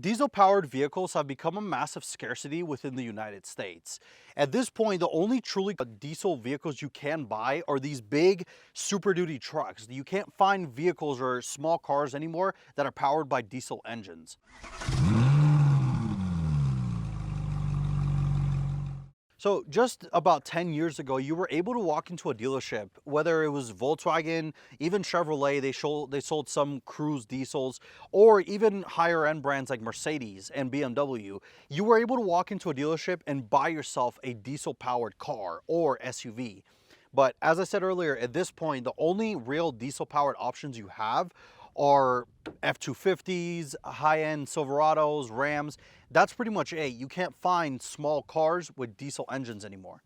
Diesel-powered vehicles have become a massive scarcity within the United States. At this point, the only truly diesel vehicles you can buy are these big Super Duty trucks. You can't find vehicles or small cars anymore that are powered by diesel engines. So just about 10 years ago, you were able to walk into a dealership, whether it was Volkswagen, even Chevrolet, they sold some Cruise diesels, or even higher end brands like Mercedes and BMW. You were able to walk into a dealership and buy yourself a diesel powered car or SUV. But as I said earlier, at this point, the only real diesel powered options you have are F-250s, high-end Silverados, Rams. That's pretty much it. You can't find small cars with diesel engines anymore.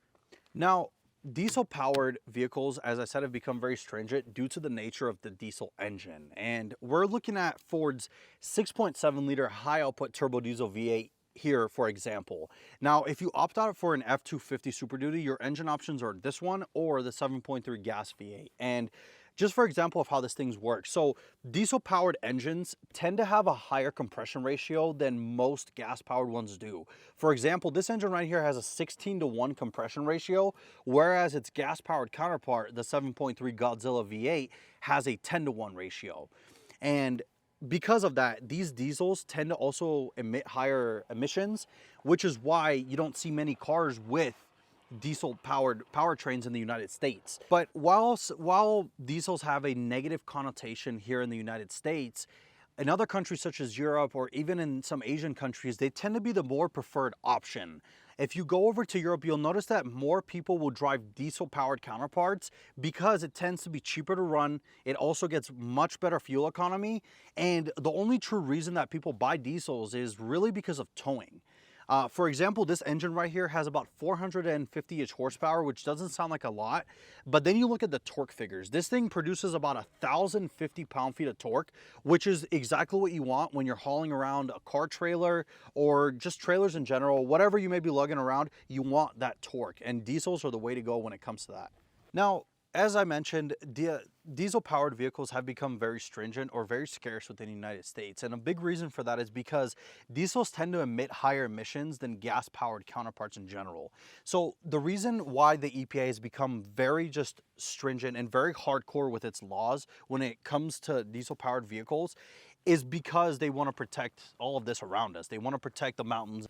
Now, diesel-powered vehicles, as I said, have become very stringent due to the nature of the diesel engine. And we're looking at Ford's 6.7-liter high-output turbo diesel V8 here, for example. Now, if you opt out for an F-250 Super Duty, your engine options are this one or the 7.3 gas V8. And just for example of how this thing works, so diesel powered engines tend to have a higher compression ratio than most gas powered ones do. For example, this engine right here has a 16:1 compression ratio, whereas its gas powered counterpart, the 7.3 Godzilla V8, has a 10:1 ratio. And because of that, these diesels tend to also emit higher emissions, which is why you don't see many cars with diesel powered powertrains in the United States. But while diesels have a negative connotation here in the United States, in other countries such as Europe or even in some Asian countries, they tend to be the more preferred option. If you go over to Europe, you'll notice that more people will drive diesel powered counterparts because it tends to be cheaper to run. It also gets much better fuel economy. And the only true reason that people buy diesels is really because of towing. For example, this engine right here has about 450-ish horsepower, which doesn't sound like a lot, but then you look at the torque figures. This thing produces about 1,050 pound-feet of torque, which is exactly what you want when you're hauling around a car trailer or just trailers in general. Whatever you may be lugging around, you want that torque, and diesels are the way to go when it comes to that. Now, as I mentioned, diesel-powered vehicles have become very stringent or very scarce within the United States. And a big reason for that is because diesels tend to emit higher emissions than gas-powered counterparts in general. So the reason why the EPA has become very just stringent and very hardcore with its laws when it comes to diesel-powered vehicles is because they want to protect all of this around us. They want to protect the mountains.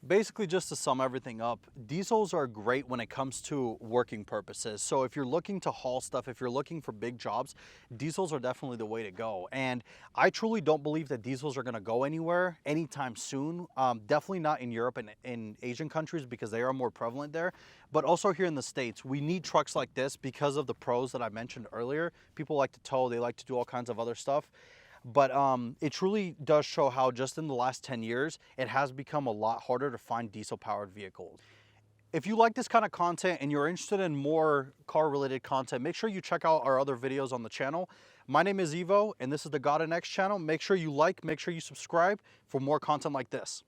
Basically, just to sum everything up, diesels are great when it comes to working purposes. So if you're looking to haul stuff, if you're looking for big jobs, diesels are definitely the way to go. And I truly don't believe that diesels are going to go anywhere anytime soon. Definitely not in Europe and in Asian countries because they are more prevalent there. But also here in the States, we need trucks like this because of the pros that I mentioned earlier. People like to tow, they like to do all kinds of other stuff. But it truly does show how just in the last 10 years, it has become a lot harder to find diesel-powered vehicles. If you like this kind of content and you're interested in more car-related content, make sure you check out our other videos on the channel. My name is Evo, and this is the God in X channel. Make sure you like, make sure you subscribe for more content like this.